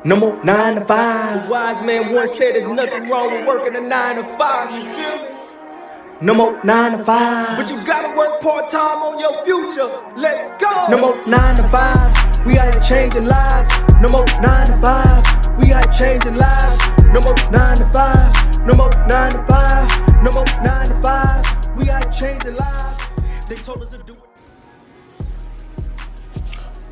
No more 9 to 5. The wise man once said there's nothing wrong with working a 9 to 5, you feel me? No more 9 to 5. But you gotta work part-time on your future. Let's go! No more 9 to 5. We out here changing lives. No more 9 to 5. We out here changing lives. No more 9 to 5. No more 9 to 5. No more 9 to 5. We out here changing lives. They told us to do it.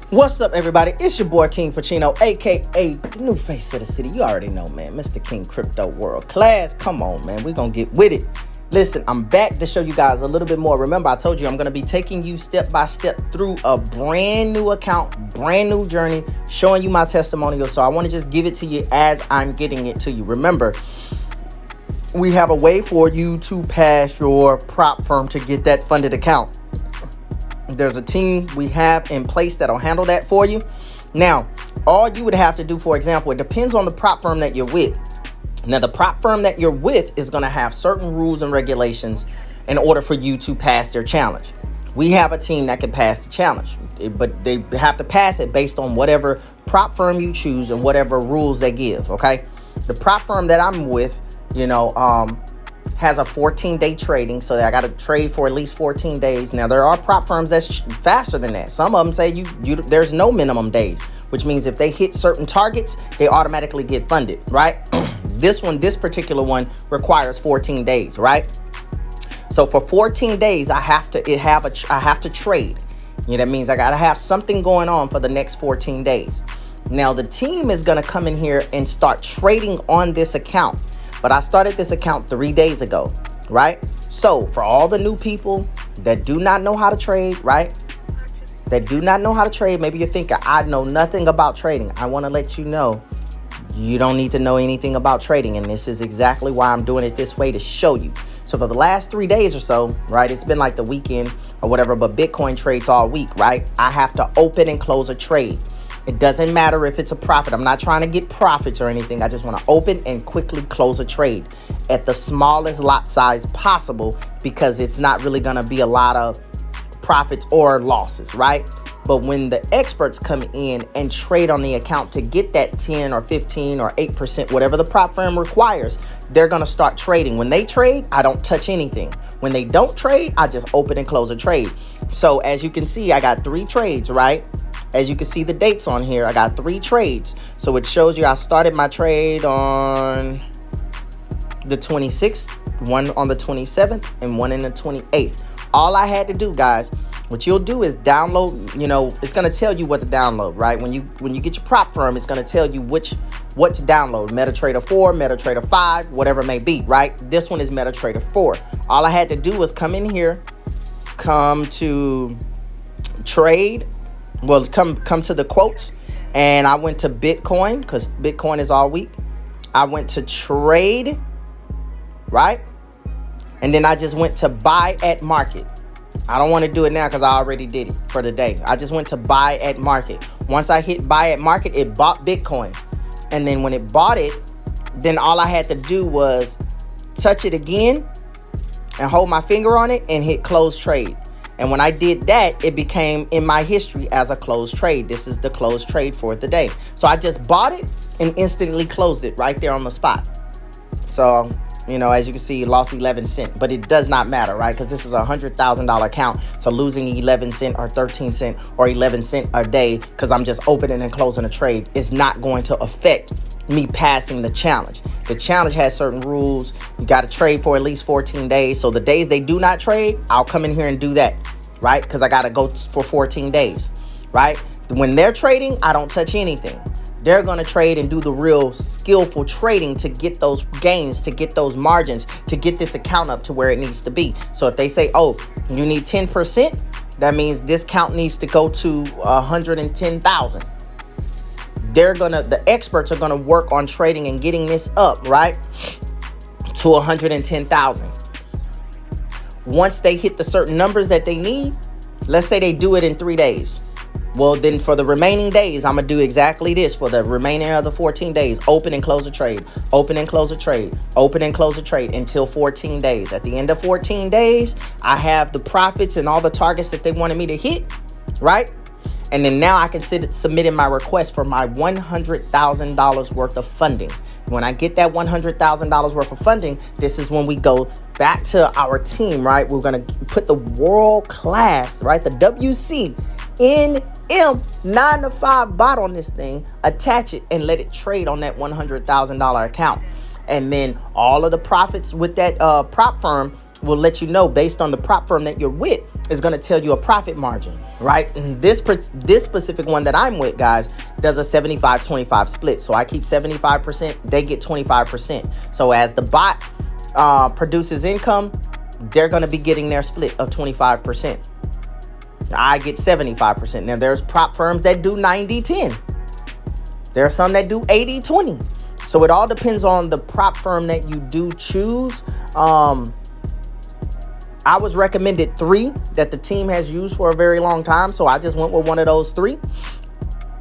What's up, everybody? It's your boy King Pacino, aka the new face of the city. You already know, man. Mr. King Crypto World Class. Come on, man. We're gonna get with it. Listen, I'm back to show you guys a little bit more. Remember, I told you I'm gonna be taking you step by step through a brand new account, brand new journey, showing you my testimonial. So I want to just give it to you as I'm getting it to you. Remember, we have a way for you to pass your prop firm to get that funded account. There's a team we have in place that'll handle that for you. Now, all you would have to do, for example, it depends on the prop firm that you're with. Now, the prop firm that you're with is going to have certain rules and regulations in order for you to pass their challenge. We have a team that can pass the challenge, but they have to pass it based on whatever prop firm you choose and whatever rules they give, okay? The prop firm that I'm with, has a 14-day trading, so I got to trade for at least 14 days. Now, there are prop firms that's faster than that. Some of them say there's no minimum days, which means if they hit certain targets, they automatically get funded, right? This particular one requires 14 days, right? So for 14 days, I have to trade. That means I got to have something going on for the next 14 days. Now, the team is going to come in here and start trading on this account. But I started this account 3 days ago, right? So for all the new people that do not know how to trade, right? That do not know how to trade, maybe you're thinking, I know nothing about trading. I want to let you know, you don't need to know anything about trading. And this is exactly why I'm doing it this way, to show you. So for the last 3 days or so, right? It's been like the weekend or whatever, but Bitcoin trades all week, right? I have to open and close a trade. It doesn't matter if it's a profit. I'm not trying to get profits or anything. I just want to open and quickly close a trade at the smallest lot size possible, because it's not really going to be a lot of profits or losses, right? But when the experts come in and trade on the account to get that 10 or 15 or 8%, whatever the prop firm requires, they're going to start trading. When they trade, I don't touch anything. When they don't trade, I just open and close a trade. So as you can see, I got 3 trades, right? As you can see the dates on here, I got 3 trades. So it shows you I started my trade on the 26th, one on the 27th, and one in the 28th. All I had to do, guys, what you'll do is download, it's going to tell you what to download, right? When you get your prop firm, it's going to tell you what to download. MetaTrader 4, MetaTrader 5, whatever it may be, right? This one is MetaTrader 4. All I had to do was come in here, come to trade. Well, come to the quotes, and I went to Bitcoin, because Bitcoin is all week. I went to trade, right? And then I just went to buy at market. I don't want to do it now because I already did it for the day. I just went to buy at market. Once I hit buy at market, it bought Bitcoin. And then when it bought it, then all I had to do was touch it again and hold my finger on it and hit close trade. And when I did that, it became in my history as a closed trade. This is the closed trade for the day. So I just bought it and instantly closed it right there on the spot. So, as you can see, lost 11 cents, but it does not matter, right? Because this is a $100,000 account. So losing 11 cents or 13 cents or 11 cents a day because I'm just opening and closing a trade is not going to affect me passing the challenge. The challenge has certain rules. You got to trade for at least 14 days. So the days they do not trade, I'll come in here and do that, right? Because I got to go for 14 days, right? When they're trading, I don't touch anything. They're going to trade and do the real skillful trading to get those gains, to get those margins, to get this account up to where it needs to be. So if they say, oh, you need 10%, that means this count needs to go to 110,000. The experts are going to work on trading and getting this up, right, to 110,000. Once they hit the certain numbers that they need, let's say they do it in 3 days. Well, then for the remaining days, I'm going to do exactly this for the remaining of the 14 days. Open and close a trade, open and close a trade, open and close a trade until 14 days. At the end of 14 days, I have the profits and all the targets that they wanted me to hit, right? And then now I can submit in my request for my $100,000 worth of funding. When I get that $100,000 worth of funding, this is when we go back to our team, right? We're going to put the world class, right? The WC NM 9 to 5 bot on this thing, attach it and let it trade on that $100,000 account. And then all of the profits with that prop firm will let you know, based on the prop firm that you're with, is going to tell you a profit margin, right? And this specific one that I'm with, guys, does a 75-25 split. So I keep 75%, they get 25%. So as the bot produces income, they're going to be getting their split of 25%. I get 75%. Now there's prop firms that do 90-10. There are some that do 80-20. So it all depends on the prop firm that you do choose. I was recommended 3 that the team has used for a very long time. So I just went with one of those 3,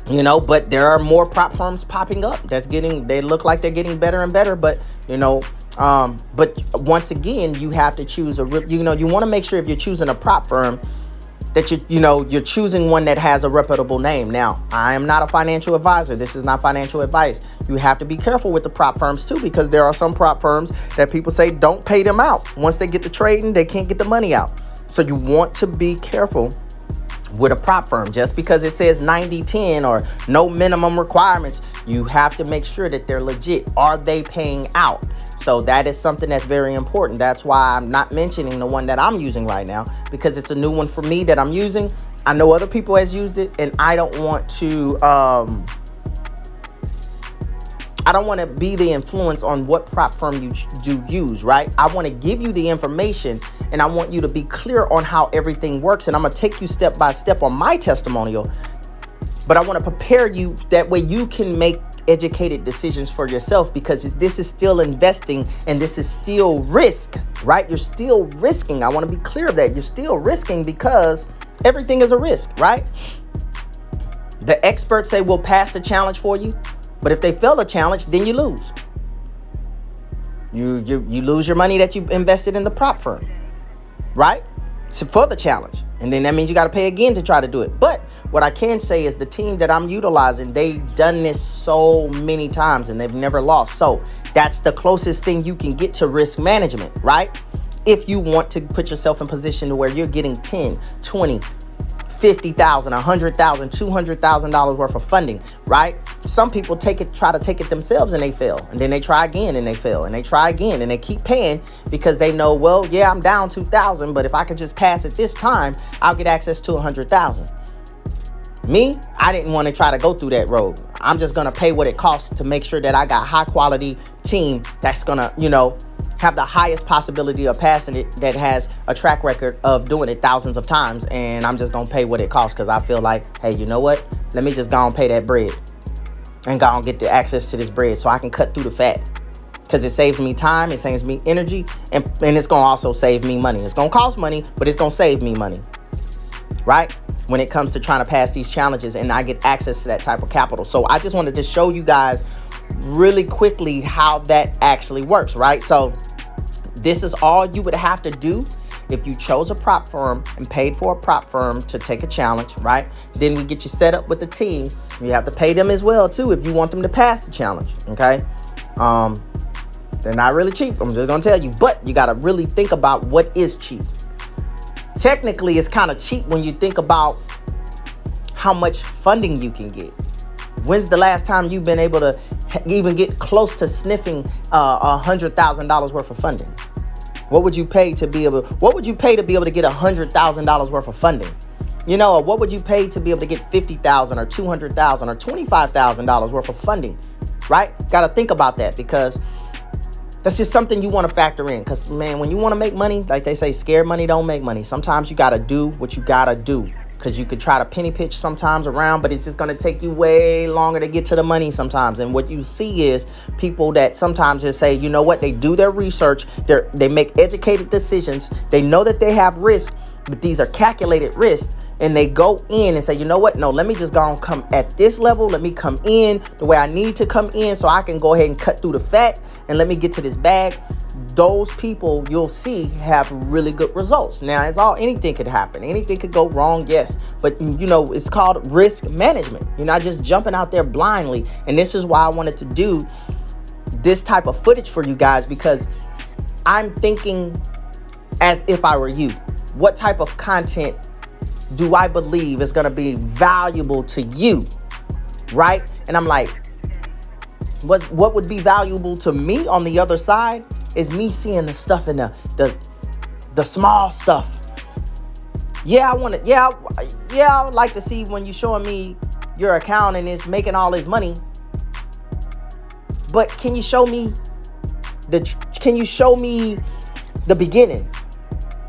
you know, but there are more prop firms popping up they look like they're getting better and better. But, you know, but once again, you have to choose you want to make sure if you're choosing a prop firm that you're choosing one that has a reputable name. Now, I am not a financial advisor. This is not financial advice. You have to be careful with the prop firms too, because there are some prop firms that people say don't pay them out. Once they get to trading, they can't get the money out. So you want to be careful with a prop firm. Just because it says 90-10 or no minimum requirements, you have to make sure that they're legit. Are they paying out? So that is something that's very important. That's why I'm not mentioning the one that I'm using right now, because it's a new one for me that I'm using. I know other people has used it, and I don't want to be the influence on what prop firm you do use, right? I want to give you the information, and I want you to be clear on how everything works. And I'm going to take you step by step on my testimonial, but I want to prepare you that way you can make educated decisions for yourself, because this is still investing and this is still risk, right? You're still risking. I want to be clear of that. You're still risking because everything is a risk, right? The experts say we'll pass the challenge for you, but if they fail the challenge, then you lose. You lose your money that you invested in the prop firm, right? So for the challenge. And then that means you got to pay again to try to do it. But what I can say is the team that I'm utilizing, they've done this so many times and they've never lost. So that's the closest thing you can get to risk management, right? If you want to put yourself in position to where you're getting 10, 20, $50,000, $100,000, $200,000 worth of funding, right? Some people try to take it themselves and they fail. And then they try again and they fail. And they try again and they keep paying because they know, well, yeah, I'm down 2,000, but if I could just pass it this time, I'll get access to 100,000. Me, I didn't want to try to go through that road. I'm just going to pay what it costs to make sure that I got high quality team that's going to, have the highest possibility of passing it, that has a track record of doing it thousands of times. And I'm just going to pay what it costs because I feel like, hey, you know what? Let me just go and pay that bread and go and get the access to this bread so I can cut through the fat, because it saves me time, it saves me energy, and it's going to also save me money. It's going to cost money, but it's going to save me money, right? When it comes to trying to pass these challenges, and I get access to that type of capital. So I just wanted to show you guys really quickly how that actually works, right? So this is all you would have to do if you chose a prop firm and paid for a prop firm to take a challenge, right? Then we get you set up with the team. You have to pay them as well too if you want them to pass the challenge, okay? They're not really cheap, I'm just gonna tell you, but you gotta really think about what is cheap. Technically, it's kind of cheap when you think about how much funding you can get. When's the last time you've been able to even get close to sniffing $100,000 worth of funding? What would you pay to be able to get $100,000 worth of funding? Or what would you pay to be able to get $50,000 or $200,000 or $25,000 worth of funding, right? Got to think about that, because that's just something you want to factor in. Because, man, when you want to make money, like they say, scared money don't make money. Sometimes you got to do what you got to do, because you could try to penny pitch sometimes around, but it's just going to take you way longer to get to the money sometimes. And what you see is people that sometimes just say, you know what, they do their research, they make educated decisions, they know that they have risk, But these are calculated risks, and they go in and say, you know what? No, let me just go and come at this level. Let me come in the way I need to come in so I can go ahead and cut through the fat and let me get to this bag. Those people you'll see have really good results. Now, anything could happen. Anything could go wrong, yes. But, you know, it's called risk management. You're not just jumping out there blindly. And this is why I wanted to do this type of footage for you guys, because I'm thinking as if I were you. What type of content do I believe is going to be valuable to you, right? And I'm like, what would be valuable to me on the other side is me seeing the stuff in the small stuff. Yeah, I would like to see when you're showing me your account and it's making all this money. But can you show me the beginning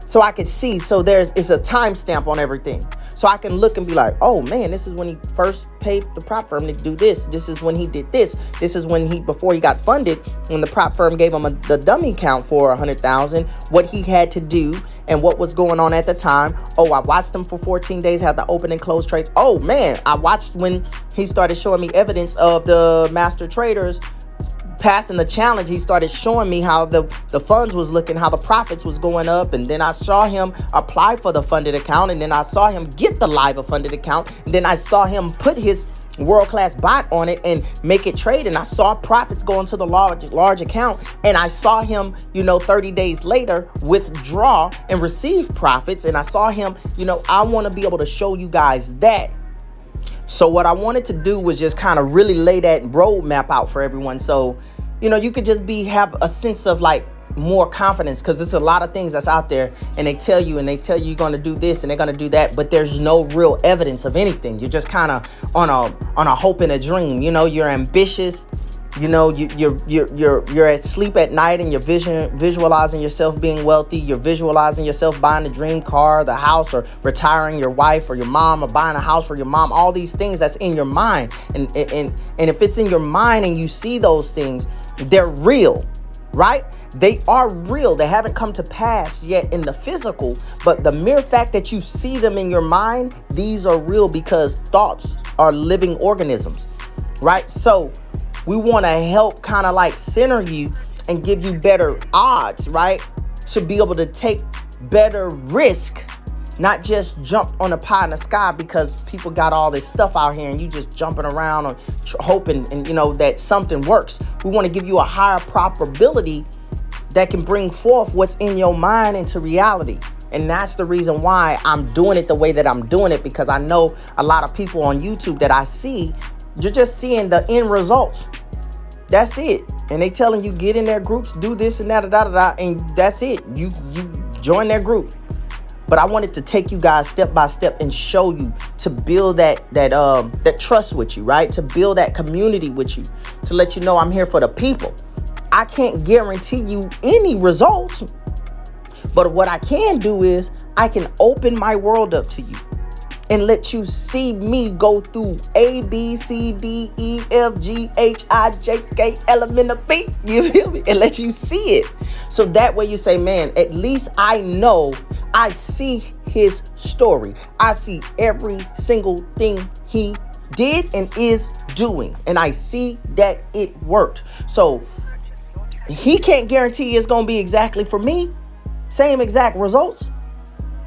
so I could see? So it's a timestamp on everything. So I can look and be like, oh man, this is when he first paid the prop firm to do this. This is when he did this. This is when before he got funded, when the prop firm gave him the dummy count for 100,000, what he had to do and what was going on at the time. Oh, I watched him for 14 days, had the open and close trades. Oh man, I watched when he started showing me evidence of the master traders passing the challenge. He started showing me how the funds was looking, how the profits was going up. And then I saw him apply for the funded account. And then I saw him get the live funded account. And then I saw him put his world-class bot on it and make it trade. And I saw profits go into the large account. And I saw him, 30 days later withdraw and receive profits. And I saw him, I want to be able to show you guys that. So what I wanted to do was just kind of really lay that roadmap out for everyone. So, you could just have a sense of like more confidence, because it's a lot of things that's out there and they tell you you're going to do this and they're going to do that, but there's no real evidence of anything. You're just kind of on a hope and a dream. You're ambitious. You're at sleep at night and you're visualizing yourself being wealthy. You're visualizing yourself buying the dream car, the house, or retiring your wife or your mom, or buying a house for your mom. All these things that's in your mind. And if it's in your mind and you see those things, they're real, right? They are real. They haven't come to pass yet in the physical, but the mere fact that you see them in your mind, these are real, because thoughts are living organisms, right? So we want to help kind of like center you and give you better odds, right? To be able to take better risk, not just jump on a pie in the sky because people got all this stuff out here and you just jumping around or hoping and that something works. We want to give you a higher probability that can bring forth what's in your mind into reality. And that's the reason why I'm doing it the way that I'm doing it, because I know a lot of people on YouTube that I see, you're just seeing the end results. That's it. And they telling you get in their groups, do this and that, and that's it. You join their group. But I wanted to take you guys step by step and show you, to build that trust with you, right? To build that community with you, to let you know I'm here for the people. I can't guarantee you any results, but what I can do is I can open my world up to you and let you see me go through A, B, C, D, E, F, G, H, I, J, K, L, M, N, P. You feel me? And let you see it. So that way you say, man, at least I know I see his story. I see every single thing he did and is doing. And I see that it worked. So he can't guarantee it's going to be exactly for me, same exact results.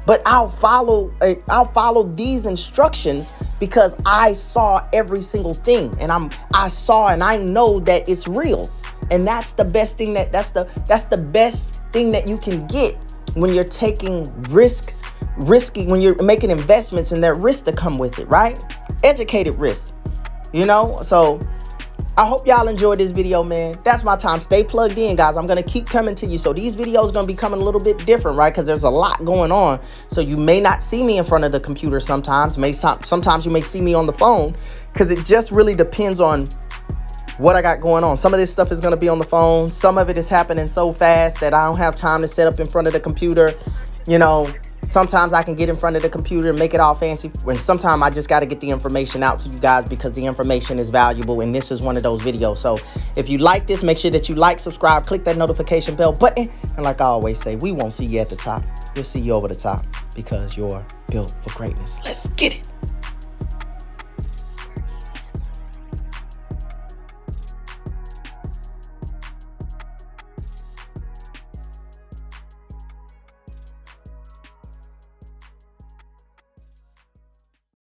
But I'll follow these instructions because I saw every single thing, and I saw and I know that it's real. And that's the best thing that's the best thing that you can get when you're taking risky, when you're making investments, and that risk to come with it, right? Educated risk, So I hope y'all enjoyed this video, man. That's my time. Stay plugged in, guys. I'm going to keep coming to you. So these videos are going to be coming a little bit different, right? Because there's a lot going on. So you may not see me in front of the computer sometimes. Sometimes you may see me on the phone, because it just really depends on what I got going on. Some of this stuff is going to be on the phone. Some of it is happening so fast that I don't have time to set up in front of the computer. Sometimes I can get in front of the computer and make it all fancy. And sometimes I just got to get the information out to you guys because the information is valuable. And this is one of those videos. So if you like this, make sure that you like, subscribe, click that notification bell button. And like I always say, we won't see you at the top. We'll see you over the top. because you're built for greatness. Let's get it.